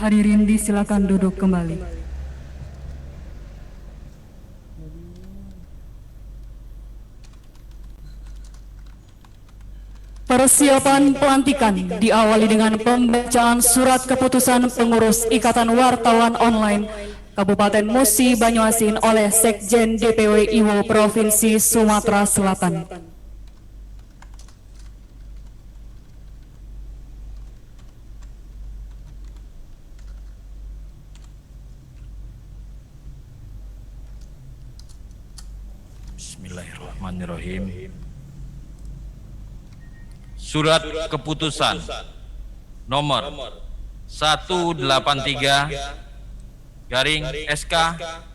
Hadirin disilakan duduk kembali. Persiapan pelantikan diawali dengan pembacaan surat keputusan pengurus Ikatan Wartawan Online Kabupaten Musi Banyuasin oleh Sekjen DPW IWO Provinsi Sumatera Selatan. Bismillahirrahmanirrahim. Surat keputusan nomor 183 garing SK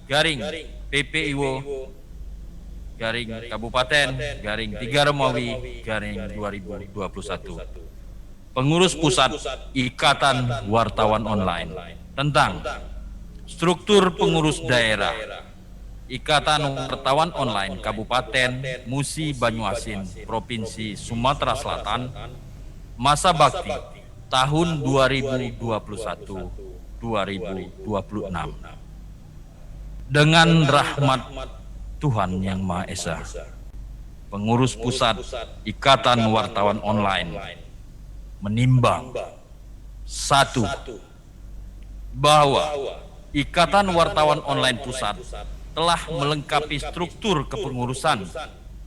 garing PPIWO garing Kabupaten garing 3 Romawi garing 2021. Pengurus Pusat Ikatan Wartawan Online tentang struktur pengurus daerah Ikatan Wartawan Online Kabupaten Musi Banyuasin Provinsi Sumatera Selatan masa bakti tahun 2021-2026 dengan rahmat Tuhan Yang Maha Esa. Pengurus Pusat Ikatan Wartawan Online menimbang: 1. Bahwa Ikatan Wartawan Online Pusat telah melengkapi struktur kepengurusan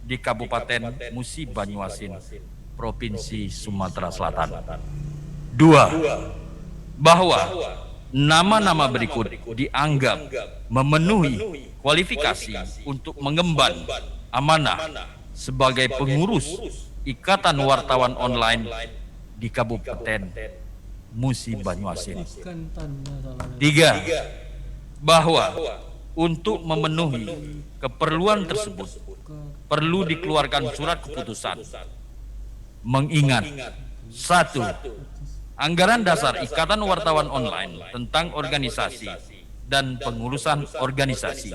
di Kabupaten Musi Banyuasin, Provinsi Sumatera Selatan. 2. Bahwa nama-nama berikut dianggap memenuhi kualifikasi untuk mengemban amanah sebagai pengurus Ikatan Wartawan Online di Kabupaten Musi Banyuasin. 3. Bahwa untuk memenuhi keperluan tersebut perlu dikeluarkan surat keputusan mengingat: 1. Anggaran dasar Ikatan Wartawan Online tentang organisasi dan pengurusan organisasi.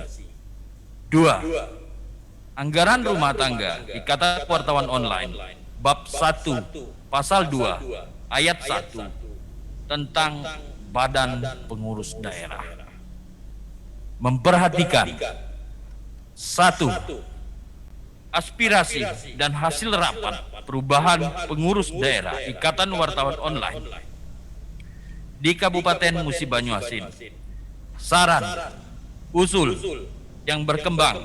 2. Anggaran rumah tangga Ikatan Wartawan Online bab 1 pasal 2 ayat 1 tentang badan pengurus daerah. Memperhatikan: 1. Aspirasi dan hasil rapat perubahan pengurus daerah Ikatan Wartawan Online di Kabupaten Musi Banyuasin. Saran, usul yang berkembang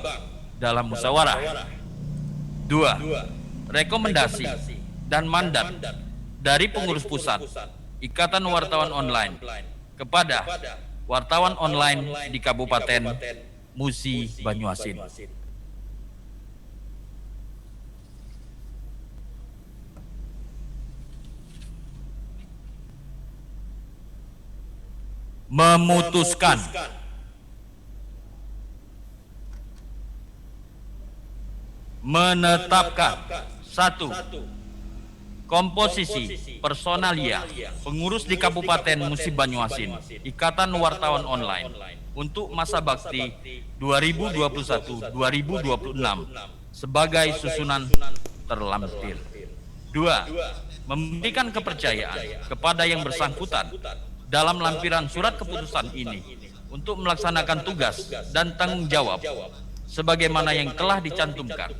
dalam musyawarah. 2. Rekomendasi dan mandat dari pengurus pusat Ikatan Wartawan Online kepada wartawan online di Kabupaten Musi Banyuasin. Memutuskan: menetapkan 1. Komposisi personalia pengurus di Kabupaten Musi Banyuasin Ikatan Wartawan Online untuk masa bakti 2021-2026 sebagai susunan terlampir. 2. Memberikan kepercayaan kepada yang bersangkutan dalam lampiran surat keputusan ini untuk melaksanakan tugas dan tanggung jawab sebagaimana yang telah dicantumkan.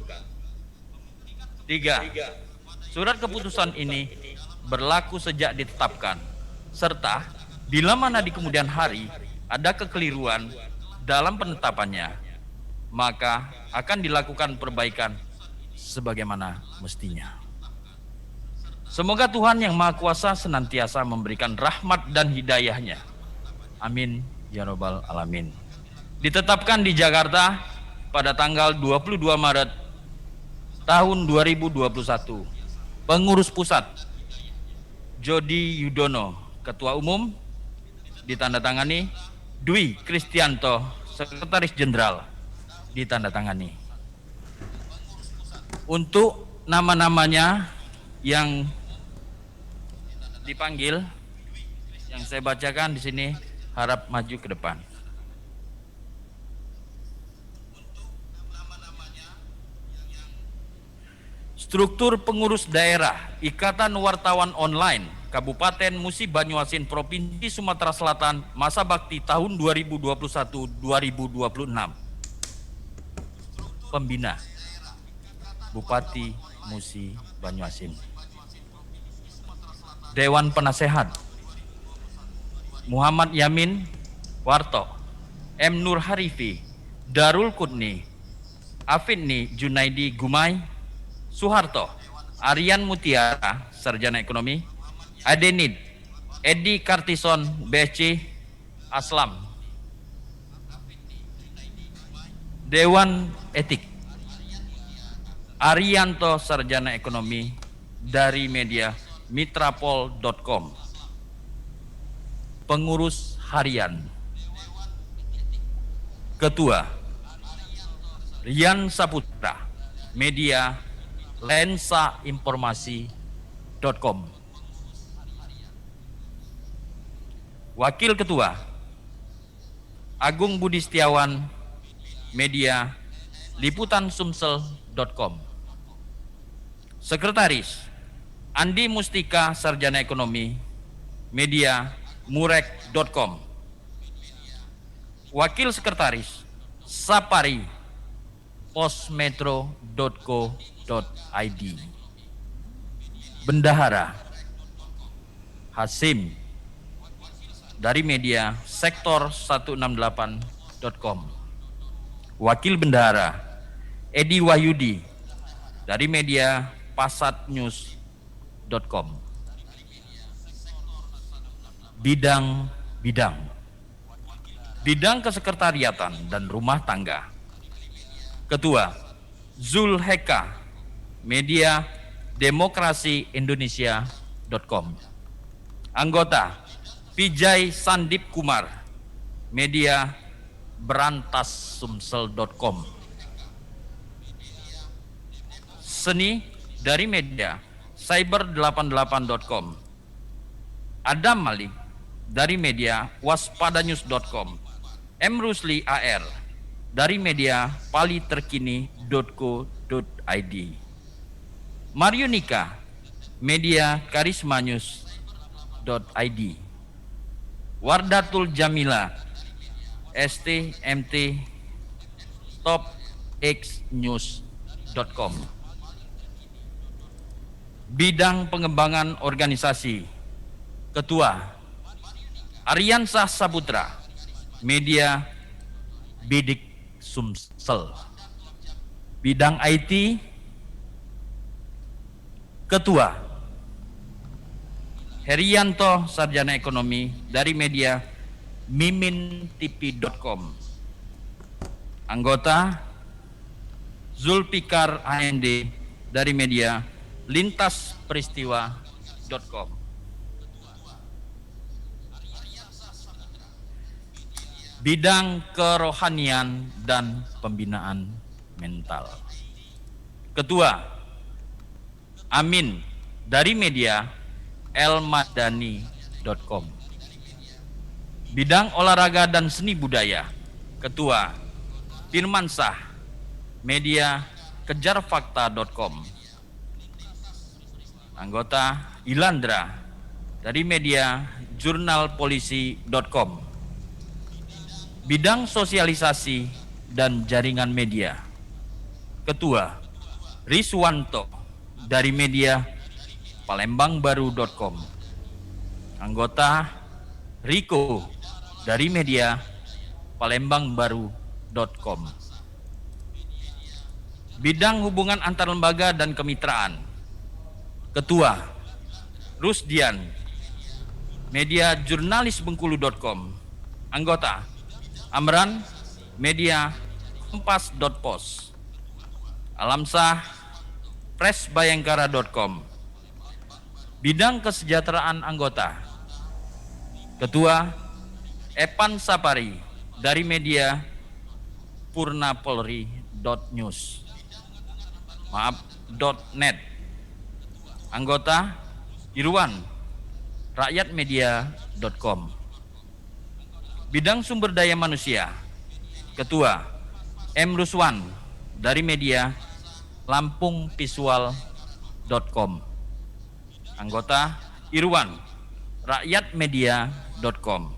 3. Surat keputusan ini berlaku sejak ditetapkan, serta bila mana di kemudian hari ada kekeliruan dalam penetapannya, maka akan dilakukan perbaikan sebagaimana mestinya. Semoga Tuhan Yang Maha Kuasa senantiasa memberikan rahmat dan hidayahnya. Amin ya robbal alamin. Ditetapkan di Jakarta pada tanggal 22 Maret tahun 2021. Pengurus Pusat Jody Yudono, Ketua Umum, ditandatangani Dwi Kristianto, Sekretaris Jenderal, ditandatangani. Untuk nama-namanya yang dipanggil, yang saya bacakan di sini, harap maju ke depan. Struktur pengurus daerah Ikatan Wartawan Online Kabupaten Musi Banyuasin, Provinsi Sumatera Selatan, masa bakti tahun 2021-2026. Pembina Bupati Musi Banyuasin. Dewan Penasehat Muhammad Yamin Warto, M. Nur Harifi, Darul Kudni, Afidni Junaidi Gumai, Soeharto, Aryan Mutiara, Sarjana Ekonomi, Adenid, Edi Kartison, BSc, Aslam. Dewan Etik Arianto, Sarjana Ekonomi, dari media mitrapol.com. Pengurus Harian. Ketua Rian Saputra, media lensainformasi.com. Wakil Ketua Agung Budi Setiawan, media liputansumsel.com. Sekretaris Andi Mustika, Sarjana Ekonomi, media murek.com. Wakil Sekretaris Sapari, posmetro.co.id. Bendahara Hasim, dari media sektor168.com. Wakil Bendahara Edi Wahyudi, dari media pasatnews.com. Bidang kesekretariatan dan rumah tangga. Ketua Zul Heka, media demokrasiindonesia.com. Anggota Vijay Sandip Kumar, media berantassumsel.com. Seni, dari media cyber88.com. Adam Malik, dari media waspadanews.com. M. Rusli AR, dari media paliterkini.co.id. Marionika, media karismanews.id. Wardatul Jamila, STMT, topxnews.com. Bidang pengembangan organisasi. Ketua Aryansah Saputra, media Bidik Sumsel. Bidang IT. Ketua Herianto, Sarjana Ekonomi, dari media mimintv.com. Anggota Zulfikar AND, dari media lintasperistiwa.com. Bidang kerohanian dan pembinaan mental. Ketua Amin, dari media elmadani.com. Bidang olahraga dan seni budaya. Ketua Firmansah, media kejarfakta.com. Anggota Ilandra, dari media jurnalpolisi.com. Bidang sosialisasi dan jaringan media. Ketua Riswanto, dari media palembangbaru.com. Anggota Riko, dari media palembangbaru.com. Bidang hubungan antar lembaga dan kemitraan. Ketua Rusdian, media jurnalisbengkulu.com. Anggota Amran, media kompas.pos. Alamsah, presbayangkara.com. Bidang kesejahteraan anggota. Ketua Epan Sapari, dari media purnapolri.news. .net. Anggota Irwan, rakyatmedia.com. Bidang sumber daya manusia. Ketua M. Ruswan, dari media lampungvisual.com. Anggota Irwan, rakyatmedia.com.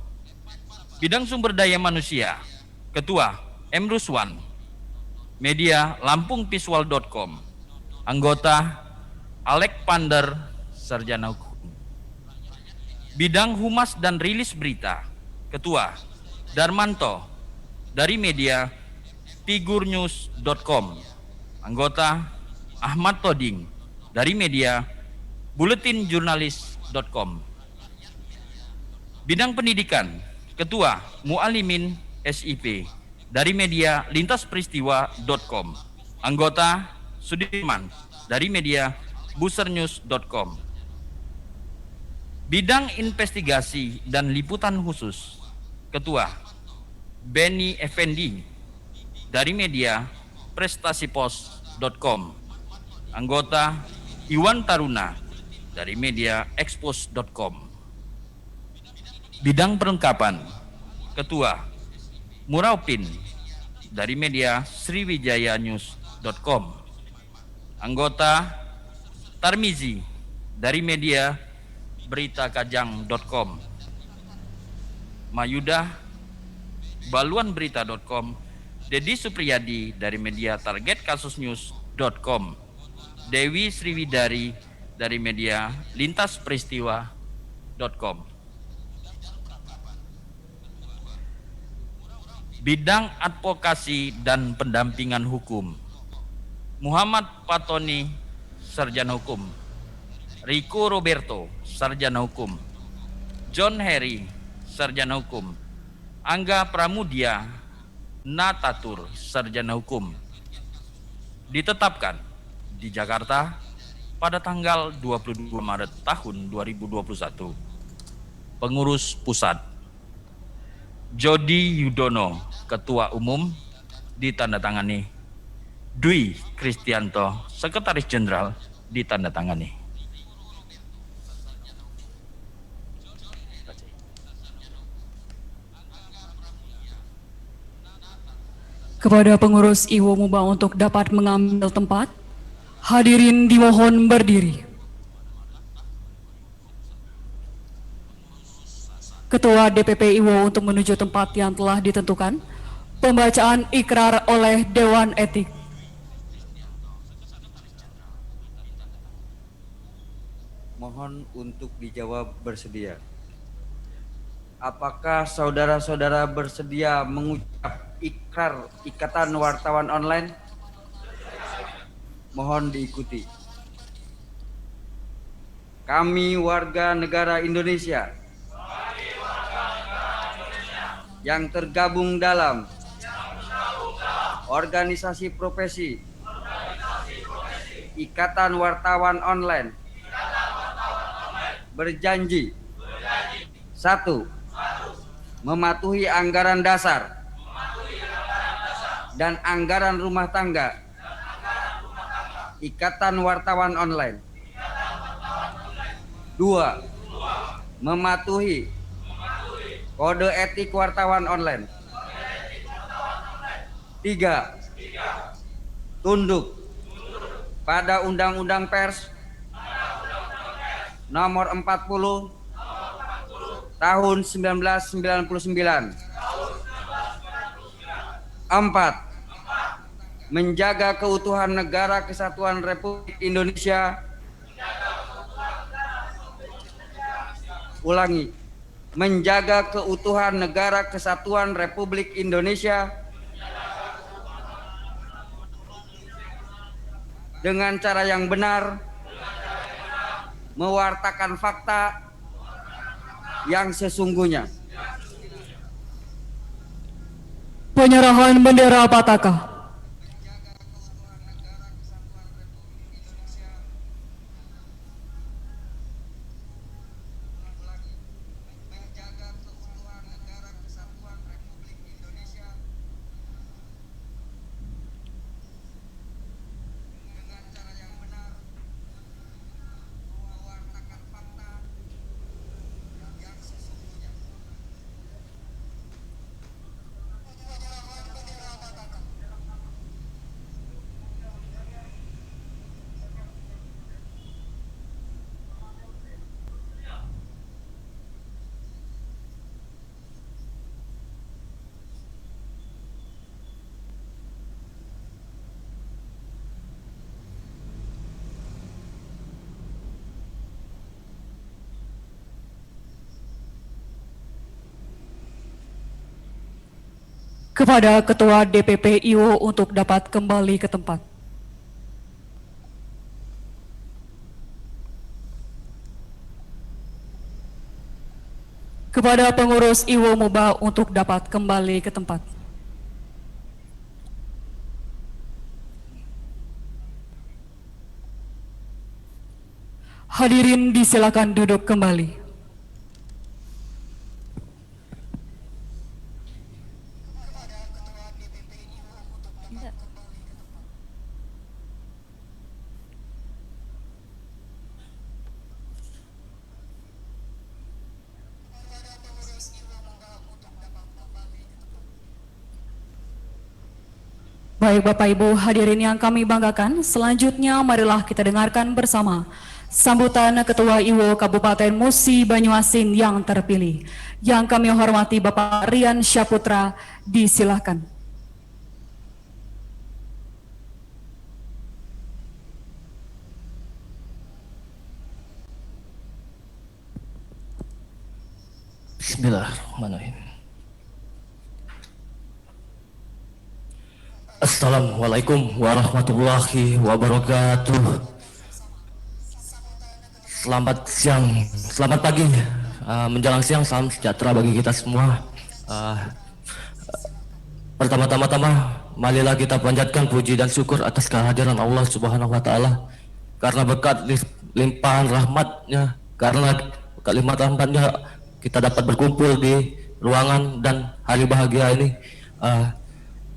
Bidang sumber daya manusia, Ketua M. Ruswan, Media lampungvisual.com. Anggota Alek Pander, Sarjana Hukum. Bidang Humas dan Rilis Berita, Ketua Darmanto, dari Media figurnews.com. Anggota Ahmad Toding, dari Media buletinjurnalis.com. Bidang Pendidikan, Ketua Mualimin SIP, dari Media lintasperistiwa.com. Anggota Sudirman, dari Media busernews.com. Bidang Investigasi dan Liputan Khusus, Ketua Benny Effendi, dari Media prestasipos.com. Anggota Iwan Taruna, dari Media expos.com. Bidang Perlengkapan, Ketua Muraupin, dari Media sriwijayanews.com. Anggota Tarmizi, dari Media beritaKajang.com. Mayudah baluanberita.com. Dedi Supriyadi, dari Media targetkasusnews.com. Dewi Sriwidari, dari Media lintasperistiwa.com. Bidang Advokasi dan Pendampingan Hukum, Muhammad Fatoni, Sarjana Hukum. Rico Roberto, Sarjana Hukum. John Harry, Sarjana Hukum. Angga Pramudia Natatur, Sarjana Hukum. Ditetapkan di Jakarta pada tanggal 22 Maret tahun 2021. Pengurus Pusat Jody Yudono, Ketua Umum, ditandatangani Dwi Kristianto, Sekretaris Jenderal, ditandatangani. Kepada pengurus Iwo Muba untuk dapat mengambil tempat, hadirin dimohon berdiri. Ketua DPP Iwo untuk menuju tempat yang telah ditentukan. Pembacaan ikrar oleh Dewan Etik. Mohon untuk dijawab bersedia. Apakah saudara-saudara bersedia mengucap ikrar Ikatan Wartawan Online? Mohon diikuti. Kami warga negara Indonesia yang tergabung dalam organisasi profesi Ikatan Wartawan Online berjanji: 1. Mematuhi anggaran dasar dan anggaran rumah tangga Ikatan Wartawan Online. 2. Mematuhi kode etik wartawan online. 3. Tunduk pada Undang-Undang Pers Nomor 40 Tahun 1999. 4. Menjaga keutuhan Negara Kesatuan Republik Indonesia. Ulangi. Menjaga keutuhan Negara Kesatuan Republik Indonesia dengan cara yang benar, mewartakan fakta yang sesungguhnya. Penyerahan bendera Pataka. Kepada Ketua DPP IWO untuk dapat kembali ke tempat. Kepada pengurus IWO Muba untuk dapat kembali ke tempat. Hadirin disilakan duduk kembali. Baik Bapak Ibu hadirin yang kami banggakan, selanjutnya marilah kita dengarkan bersama sambutan Ketua IWO Kabupaten Musi Banyuasin yang terpilih. Yang kami hormati Bapak Rian Syaputra, disilakan. Bismillahirrahmanirrahim. Assalamualaikum warahmatullahi wabarakatuh. Selamat siang, selamat pagi, menjelang siang, salam sejahtera bagi kita semua. Pertama-tama, marilah kita panjatkan puji dan syukur atas kehadiran Allah Subhanahu wa Ta'ala, karena berkat limpahan rahmatnya, karena kalimat rahmatnya kita dapat berkumpul di ruangan dan hari bahagia ini.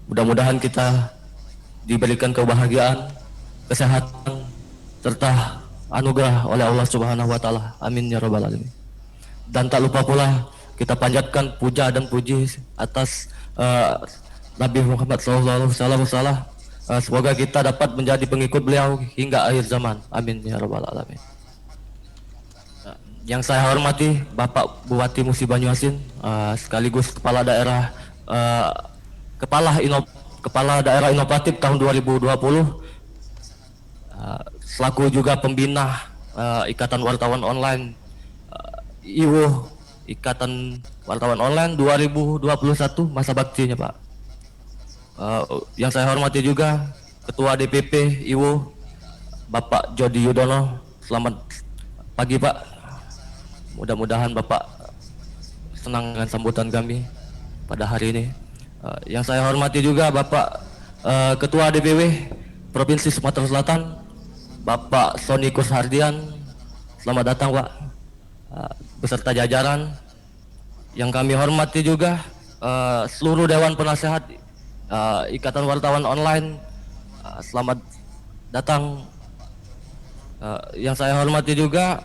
Mudah-mudahan kita diberikan kebahagiaan, kesehatan, serta anugerah oleh Allah Subhanahu wa Ta'ala. Amin ya rabbal alamin. Dan tak lupa pula kita panjatkan puja dan puji atas Nabi Muhammad SAW. Semoga kita dapat menjadi pengikut beliau hingga akhir zaman. Amin ya rabbal alamin. Yang saya hormati Bapak Bupati Musi Banyuasin, sekaligus Kepala Daerah Kepala Daerah Inovatif tahun 2020, selaku juga pembina Ikatan Wartawan Online IWO Ikatan Wartawan Online 2021 masa baktinya Pak. Yang saya hormati juga Ketua DPP IWO Bapak Jody Yudono. Selamat pagi Pak. Mudah-mudahan Bapak senang dengan sambutan kami pada hari ini. Yang saya hormati juga Bapak Ketua DPW Provinsi Sumatera Selatan, Bapak Sony Kushardian. Selamat datang Pak, beserta jajaran. Yang kami hormati juga seluruh Dewan Penasehat Ikatan Wartawan Online. Selamat datang. Yang saya hormati juga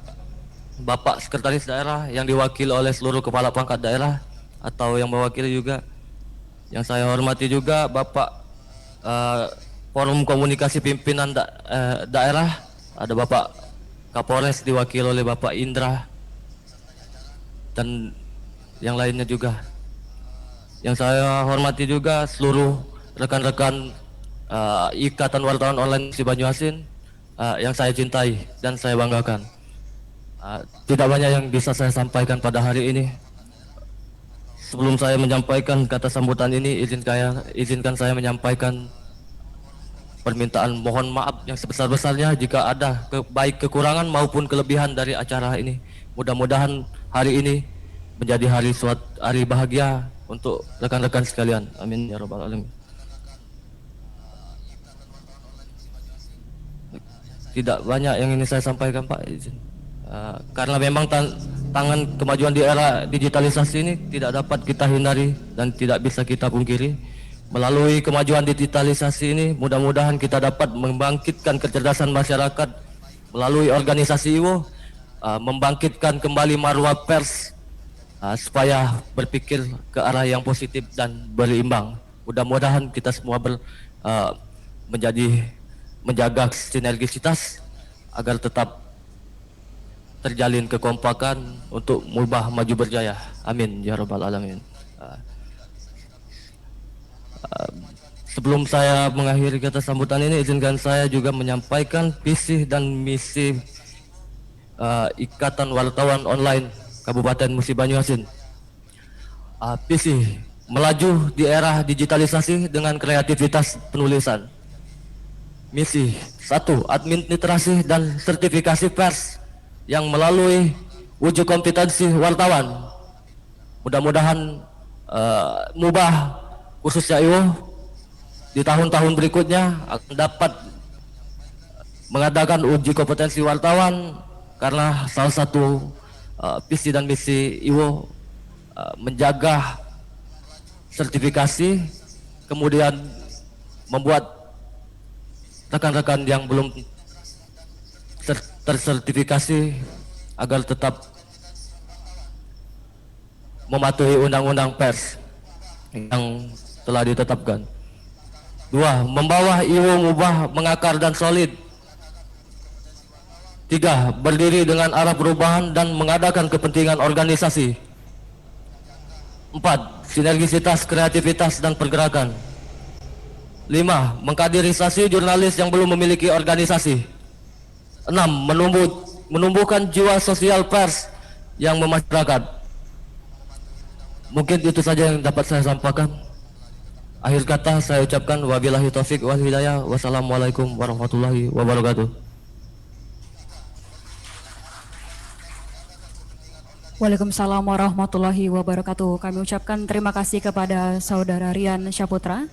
Bapak Sekretaris Daerah yang diwakili oleh seluruh Kepala Pangkat Daerah atau yang mewakili juga. Yang saya hormati juga Bapak Forum Komunikasi Pimpinan Daerah, ada Bapak Kapolres diwakili oleh Bapak Indra dan yang lainnya juga. Yang saya hormati juga seluruh rekan-rekan Ikatan Wartawan Online Musi Banyuasin yang saya cintai dan saya banggakan. Tidak banyak yang bisa saya sampaikan pada hari ini. Sebelum saya menyampaikan kata sambutan ini, izinkan saya menyampaikan permintaan mohon maaf yang sebesar-besarnya jika ada baik kekurangan maupun kelebihan dari acara ini. Mudah-mudahan hari ini menjadi hari bahagia untuk rekan-rekan sekalian. Amin ya rabbal alamin. Tidak banyak yang ini saya sampaikan Pak, izin. Karena memang tangan kemajuan di era digitalisasi ini tidak dapat kita hindari dan tidak bisa kita pungkiri. Melalui kemajuan digitalisasi ini mudah-mudahan kita dapat membangkitkan kecerdasan masyarakat melalui organisasi IWO, membangkitkan kembali marwah pers supaya berpikir ke arah yang positif dan berimbang. Mudah-mudahan kita semua menjaga sinergisitas agar tetap terjalin kekompakan untuk Mubah maju berjaya. Amin ya rabbal alamin. Sebelum saya mengakhiri kata sambutan ini, izinkan saya juga menyampaikan visi dan misi Ikatan Wartawan Online Kabupaten Musi Banyuasin. Visi melaju di era digitalisasi dengan kreativitas penulisan. Misi 1. Administrasi dan sertifikasi pers yang melalui uji kompetensi wartawan. Mudah-mudahan Mubah khususnya IWO di tahun-tahun berikutnya akan dapat mengadakan uji kompetensi wartawan, karena salah satu visi dan misi IWO menjaga sertifikasi, kemudian membuat rekan-rekan yang belum tersertifikasi agar tetap mematuhi undang-undang pers yang telah ditetapkan. 2. Membawa IWO Mubah mengakar dan solid. 3. Berdiri dengan arah perubahan dan mengadakan kepentingan organisasi. 4. Sinergisitas, kreativitas, dan pergerakan. 5. Mengkaderisasi jurnalis yang belum memiliki organisasi. 6. Menumbuhkan jiwa sosial pers yang memasyarakat. Mungkin itu saja yang dapat saya sampaikan. Akhir kata saya ucapkan wabillahi taufik wal hidayah. Wassalamualaikum warahmatullahi wabarakatuh. Waalaikumsalam warahmatullahi wabarakatuh. Kami ucapkan terima kasih kepada Saudara Rian Syaputra.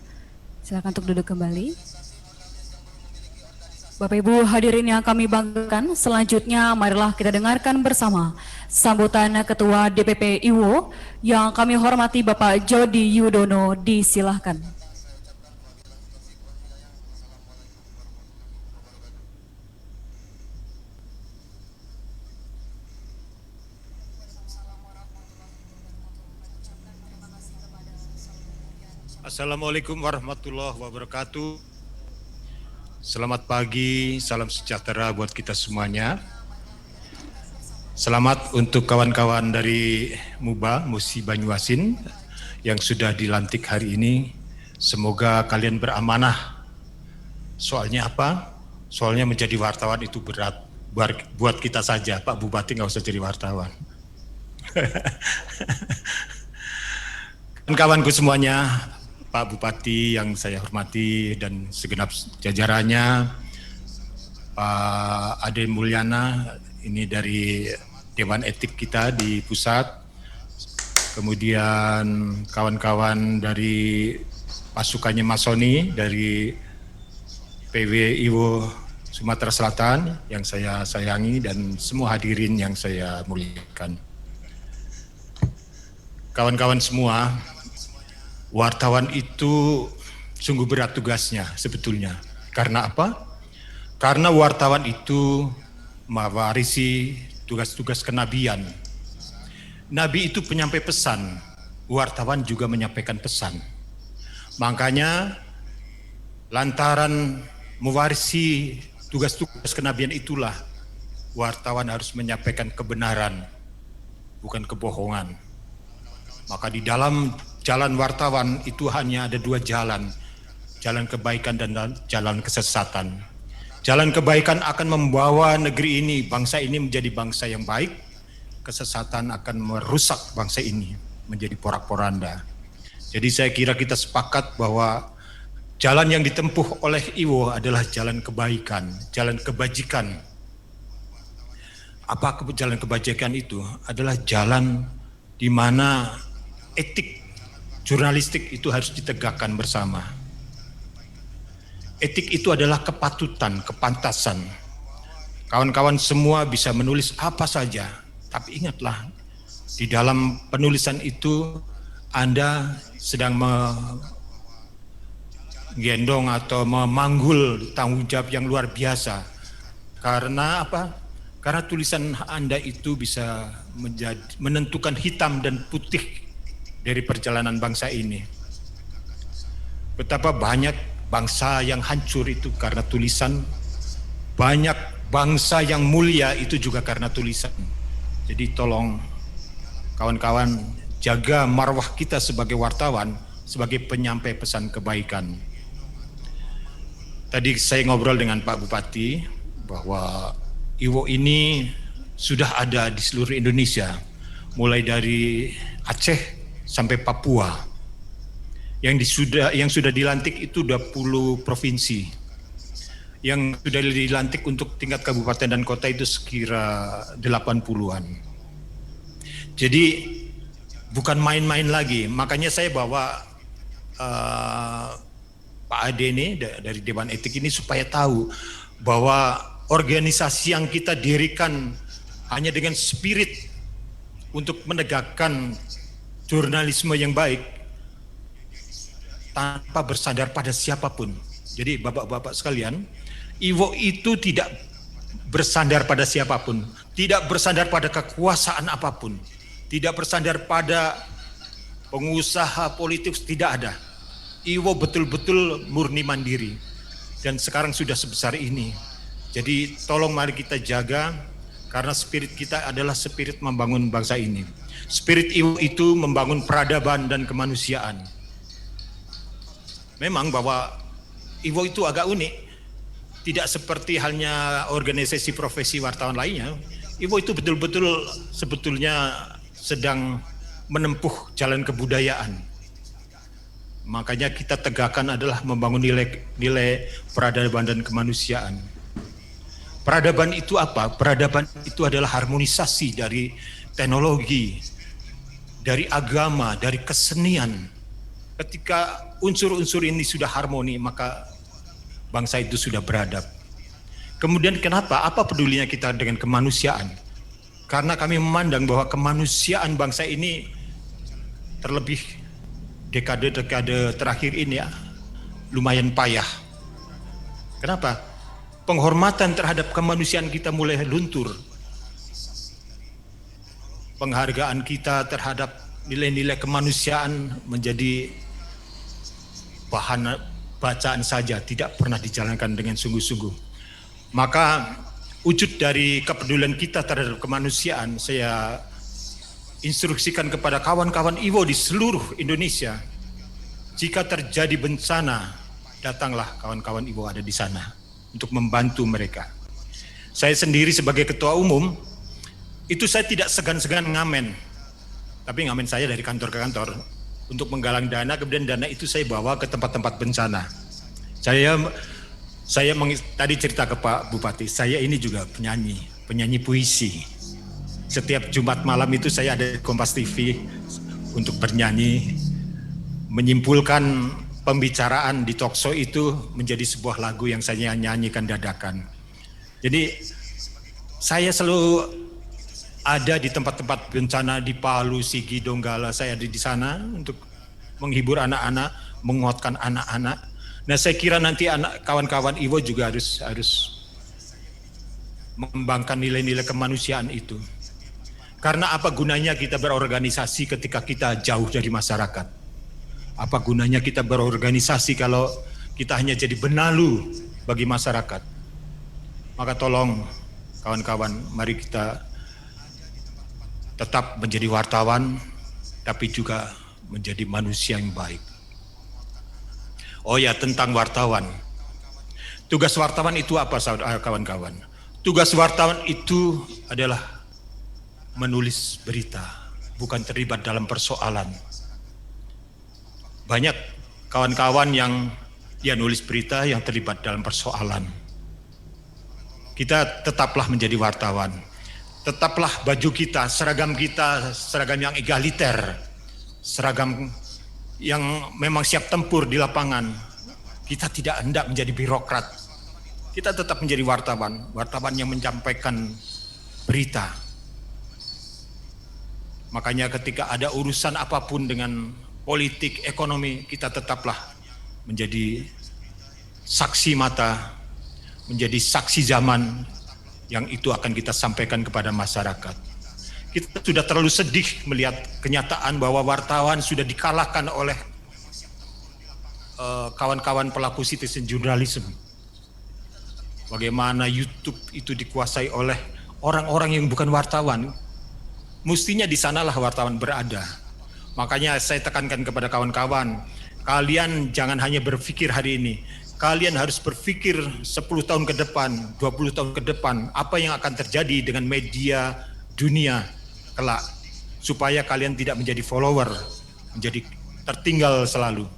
Silakan untuk duduk kembali. Bapak Ibu hadirin yang kami banggakan, selanjutnya marilah kita dengarkan bersama sambutan Ketua DPP IWO yang kami hormati Bapak Jody Yudono. Disilahkan. Assalamualaikum warahmatullahi wabarakatuh. Selamat pagi, salam sejahtera buat kita semuanya. Selamat untuk kawan-kawan dari MUBA, Musi Banyuasin, yang sudah dilantik hari ini. Semoga kalian beramanah. Soalnya apa? Soalnya menjadi wartawan itu berat. Buat kita saja, Pak Bupati nggak usah jadi wartawan. Kawan-kawanku semuanya, Pak Bupati yang saya hormati dan segenap jajarannya, Pak Ade Mulyana, ini dari Dewan Etik kita di pusat, kemudian kawan-kawan dari pasukannya Mas Soni, dari PW IWO Sumatera Selatan yang saya sayangi, dan semua hadirin yang saya muliakan. Kawan-kawan semua, wartawan itu sungguh berat tugasnya sebetulnya. Karena apa? Karena wartawan itu mewarisi tugas-tugas kenabian. Nabi itu penyampai pesan, wartawan juga menyampaikan pesan. Makanya lantaran mewarisi tugas-tugas kenabian itulah wartawan harus menyampaikan kebenaran, bukan kebohongan. Maka di dalam jalan wartawan itu hanya ada dua jalan, jalan kebaikan dan jalan kesesatan. Jalan kebaikan akan membawa negeri ini, bangsa ini menjadi bangsa yang baik. Kesesatan akan merusak bangsa ini menjadi porak-poranda. Jadi saya kira kita sepakat bahwa jalan yang ditempuh oleh IWO adalah jalan kebaikan, jalan kebajikan. Apa jalan kebajikan itu? Adalah jalan di mana etik jurnalistik itu harus ditegakkan bersama. Etik itu adalah kepatutan, kepantasan. Kawan-kawan semua bisa menulis apa saja, tapi ingatlah, di dalam penulisan itu Anda sedang menggendong atau memanggul tanggung jawab yang luar biasa. Karena apa? Karena tulisan Anda itu bisa menentukan hitam dan putih dari perjalanan bangsa ini. Betapa banyak bangsa yang hancur itu karena tulisan, banyak bangsa yang mulia itu juga karena tulisan. Jadi tolong kawan-kawan jaga marwah kita sebagai wartawan, sebagai penyampai pesan kebaikan. Tadi saya ngobrol dengan Pak Bupati bahwa IWO ini sudah ada di seluruh Indonesia, mulai dari Aceh sampai Papua. Yang sudah dilantik itu 20 provinsi. Yang sudah dilantik untuk tingkat kabupaten dan kota itu sekira 80-an. Jadi bukan main-main lagi. Makanya saya bawa Pak Ade ini dari Dewan Etik ini supaya tahu bahwa organisasi yang kita dirikan hanya dengan spirit untuk menegakkan jurnalisme yang baik tanpa bersandar pada siapapun. Jadi bapak-bapak sekalian, IWO itu tidak bersandar pada siapapun, tidak bersandar pada kekuasaan apapun, tidak bersandar pada pengusaha politik, tidak ada. IWO betul-betul murni mandiri dan sekarang sudah sebesar ini. Jadi tolong mari kita jaga karena spirit kita adalah spirit membangun bangsa ini. Spirit IWO itu membangun peradaban dan kemanusiaan. Memang bahwa IWO itu agak unik, tidak seperti halnya organisasi profesi wartawan lainnya. IWO itu betul-betul sebetulnya sedang menempuh jalan kebudayaan. Makanya kita tegakkan adalah membangun nilai peradaban dan kemanusiaan. Peradaban itu apa? Peradaban itu adalah harmonisasi dari teknologi, dari agama, dari kesenian. Ketika unsur-unsur ini sudah harmoni, maka bangsa itu sudah beradab. Kemudian kenapa? Apa pedulinya kita dengan kemanusiaan? Karena kami memandang bahwa kemanusiaan bangsa ini terlebih dekade-dekade terakhir ini ya, lumayan payah. Kenapa? Penghormatan terhadap kemanusiaan kita mulai luntur. Penghargaan kita terhadap nilai-nilai kemanusiaan menjadi bahan bacaan saja, tidak pernah dijalankan dengan sungguh-sungguh. Maka wujud dari kepedulian kita terhadap kemanusiaan, saya instruksikan kepada kawan-kawan IWO di seluruh Indonesia, jika terjadi bencana, datanglah kawan-kawan IWO ada di sana untuk membantu mereka. Saya sendiri sebagai ketua umum, itu saya tidak segan-segan ngamen, tapi ngamen saya dari kantor ke kantor untuk menggalang dana, kemudian dana itu saya bawa ke tempat-tempat bencana. Tadi cerita ke Pak Bupati, saya ini juga penyanyi puisi. Setiap Jumat malam itu saya ada di Kompas TV untuk bernyanyi, menyimpulkan pembicaraan di talkshow itu menjadi sebuah lagu yang saya nyanyikan dadakan. Jadi saya selalu ada di tempat-tempat bencana di Palu, Sigi, Donggala, saya ada di sana untuk menghibur anak-anak, menguatkan anak-anak. Nah, saya kira nanti kawan-kawan IWO juga harus mengembangkan nilai-nilai kemanusiaan itu. Karena apa gunanya kita berorganisasi ketika kita jauh dari masyarakat? Apa gunanya kita berorganisasi kalau kita hanya jadi benalu bagi masyarakat? Maka tolong kawan-kawan, mari kita tetap menjadi wartawan, tapi juga menjadi manusia yang baik. Oh ya, tentang wartawan. Tugas wartawan itu apa, kawan-kawan? Tugas wartawan itu adalah menulis berita, bukan terlibat dalam persoalan. Banyak kawan-kawan yang nulis berita yang terlibat dalam persoalan. Kita tetaplah menjadi wartawan. Tetaplah baju kita, seragam yang egaliter, seragam yang memang siap tempur di lapangan. Kita tidak hendak menjadi birokrat. Kita tetap menjadi wartawan yang menyampaikan berita. Makanya ketika ada urusan apapun dengan politik, ekonomi, kita tetaplah menjadi saksi mata, menjadi saksi zaman, yang itu akan kita sampaikan kepada masyarakat. Kita sudah terlalu sedih melihat kenyataan bahwa wartawan sudah dikalahkan oleh kawan-kawan pelaku citizen journalism. Bagaimana YouTube itu dikuasai oleh orang-orang yang bukan wartawan. Mestinya di sanalah wartawan berada. Makanya saya tekankan kepada kawan-kawan, kalian jangan hanya berpikir hari ini. Kalian harus berpikir 10 tahun ke depan, 20 tahun ke depan, apa yang akan terjadi dengan media dunia kelak, supaya kalian tidak menjadi follower, menjadi tertinggal selalu.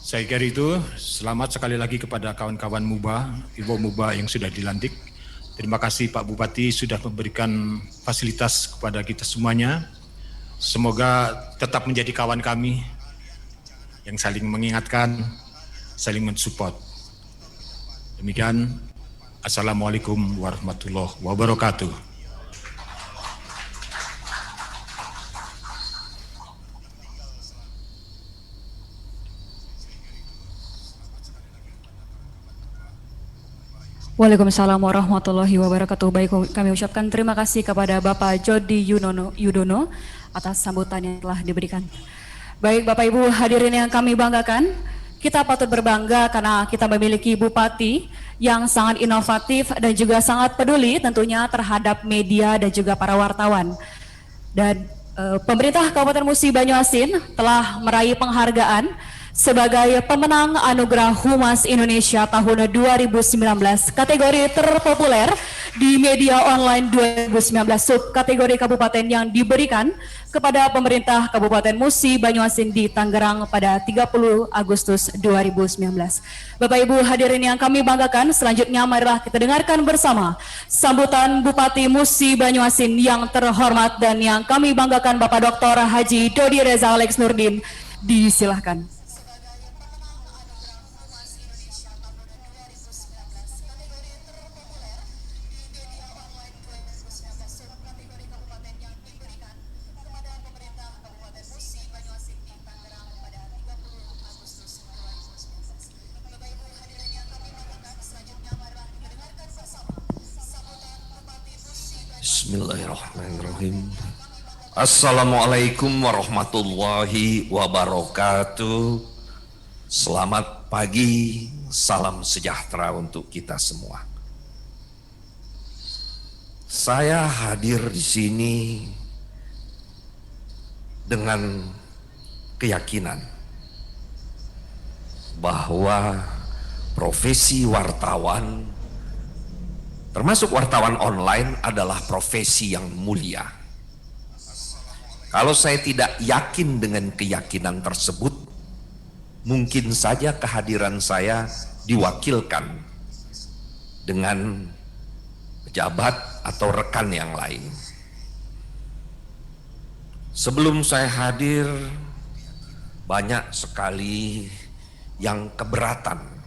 Saya kira itu. Selamat sekali lagi kepada kawan-kawan MUBA, Ibu MUBA yang sudah dilantik. Terima kasih Pak Bupati sudah memberikan fasilitas kepada kita semuanya. Semoga tetap menjadi kawan kami yang saling mengingatkan, saling mensupport. Demikian, Assalamualaikum warahmatullahi wabarakatuh. Waalaikumsalam warahmatullahi wabarakatuh. Baik, kami ucapkan terima kasih kepada Bapak Jody Yudono atas sambutan yang telah diberikan. Baik Bapak Ibu hadirin yang kami banggakan, kita patut berbangga karena kita memiliki bupati yang sangat inovatif dan juga sangat peduli tentunya terhadap media dan juga para wartawan. Dan pemerintah Kabupaten Musi Banyuasin telah meraih penghargaan sebagai pemenang Anugerah Humas Indonesia tahun 2019 kategori terpopuler di media online 2019 subkategori kabupaten yang diberikan kepada pemerintah Kabupaten Musi Banyuasin di Tangerang pada 30 Agustus 2019. Bapak Ibu hadirin yang kami banggakan, selanjutnya marilah kita dengarkan bersama sambutan Bupati Musi Banyuasin yang terhormat dan yang kami banggakan Bapak Dr. Haji Dodi Reza Alex Nurdin. Disilahkan. Bismillahirrahmanirrahim. Assalamualaikum warahmatullahi wabarakatuh. Selamat pagi, salam sejahtera untuk kita semua. Saya hadir di sini dengan keyakinan bahwa profesi wartawan, termasuk wartawan online, adalah profesi yang mulia. Kalau saya tidak yakin dengan keyakinan tersebut, mungkin saja kehadiran saya diwakilkan dengan pejabat atau rekan yang lain. Sebelum saya hadir, banyak sekali yang keberatan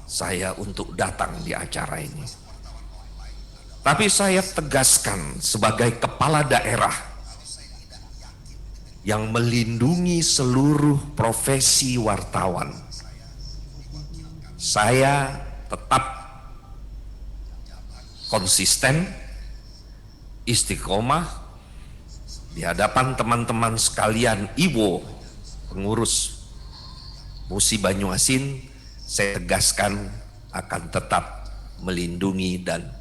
saya untuk datang di acara ini. Tapi saya tegaskan sebagai kepala daerah yang melindungi seluruh profesi wartawan, saya tetap konsisten, istiqomah di hadapan teman-teman sekalian IWO, pengurus Musi Banyuasin. Saya tegaskan akan tetap melindungi dan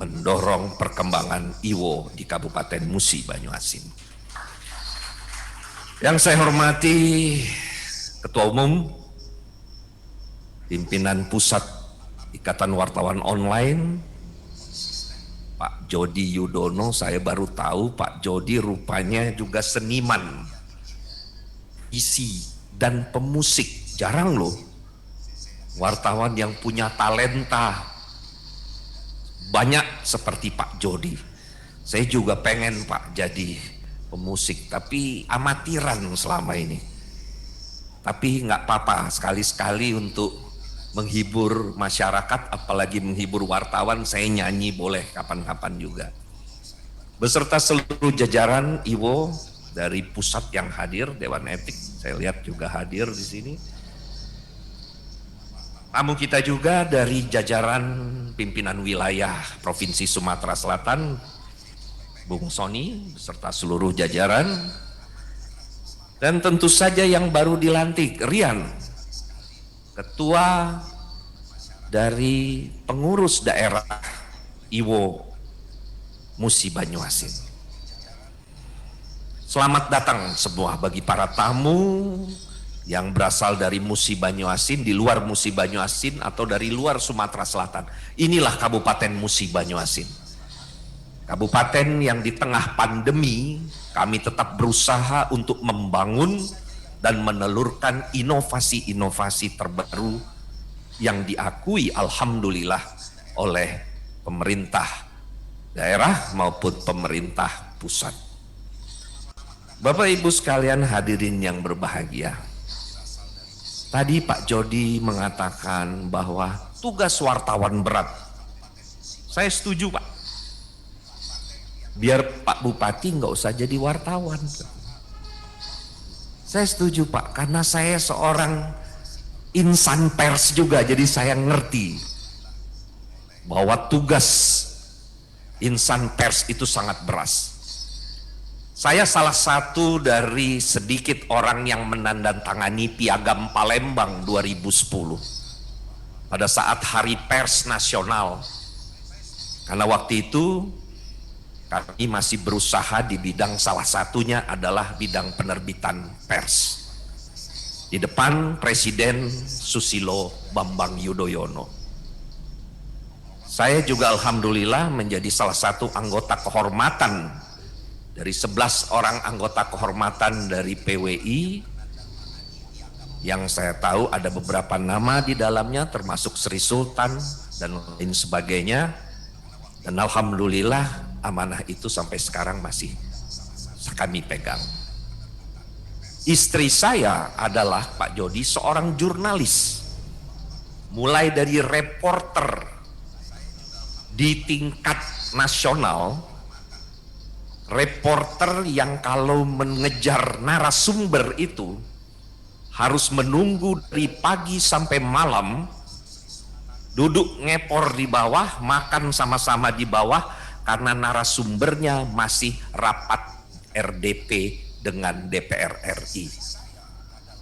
mendorong perkembangan IWO di Kabupaten Musi Banyuasin. Yang saya hormati Ketua Umum, Pimpinan Pusat Ikatan Wartawan Online, Pak Jody Yudono. Saya baru tahu Pak Jody rupanya juga seniman, isi dan pemusik. Jarang loh wartawan yang punya talenta banyak seperti Pak Jody. Saya juga pengen Pak jadi pemusik, tapi amatiran selama ini. Tapi nggak apa-apa, sekali-sekali untuk menghibur masyarakat, apalagi menghibur wartawan, saya nyanyi boleh kapan-kapan juga. Beserta seluruh jajaran IWO dari pusat yang hadir, Dewan Etik, saya lihat juga hadir di sini. Tamu kita juga dari jajaran pimpinan wilayah Provinsi Sumatera Selatan, Bung Sony beserta seluruh jajaran, dan tentu saja yang baru dilantik, Rian, Ketua dari pengurus daerah IWO Musi Banyuasin. Selamat datang semua bagi para tamu yang berasal dari Musi Banyuasin, di luar Musi Banyuasin, atau dari luar Sumatera Selatan. Inilah Kabupaten Musi Banyuasin. Kabupaten yang di tengah pandemi, kami tetap berusaha untuk membangun dan menelurkan inovasi-inovasi terbaru yang diakui alhamdulillah oleh pemerintah daerah maupun pemerintah pusat. Bapak Ibu sekalian hadirin yang berbahagia, tadi Pak Jody mengatakan bahwa tugas wartawan berat. Saya setuju Pak. Biar Pak Bupati nggak usah jadi wartawan. Saya setuju Pak, karena saya seorang insan pers juga, jadi saya ngerti bahwa tugas insan pers itu sangat berat. Saya salah satu dari sedikit orang yang menandatangani Piagam Palembang 2010 pada saat Hari Pers Nasional, karena waktu itu kami masih berusaha di bidang, salah satunya adalah bidang penerbitan pers di depan Presiden Susilo Bambang Yudhoyono. Saya juga alhamdulillah menjadi salah satu anggota kehormatan dari 11 orang anggota kehormatan dari PWI, yang saya tahu ada beberapa nama di dalamnya termasuk Sri Sultan dan lain sebagainya, dan alhamdulillah amanah itu sampai sekarang masih kami pegang. Istri saya adalah Pak Jody seorang jurnalis, mulai dari reporter di tingkat nasional, reporter yang kalau mengejar narasumber itu harus menunggu dari pagi sampai malam, duduk ngepor di bawah, makan sama-sama di bawah, karena narasumbernya masih rapat RDP dengan DPR RI.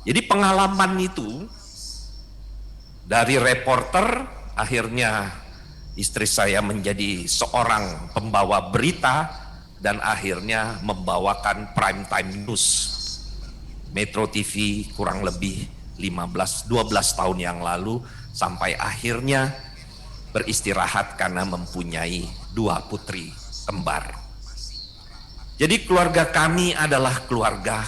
Jadi pengalaman itu dari reporter, akhirnya istri saya menjadi seorang pembawa berita dan akhirnya membawakan prime time news Metro TV kurang lebih 12 tahun yang lalu, sampai akhirnya beristirahat karena mempunyai 2 putri kembar. Jadi keluarga kami adalah keluarga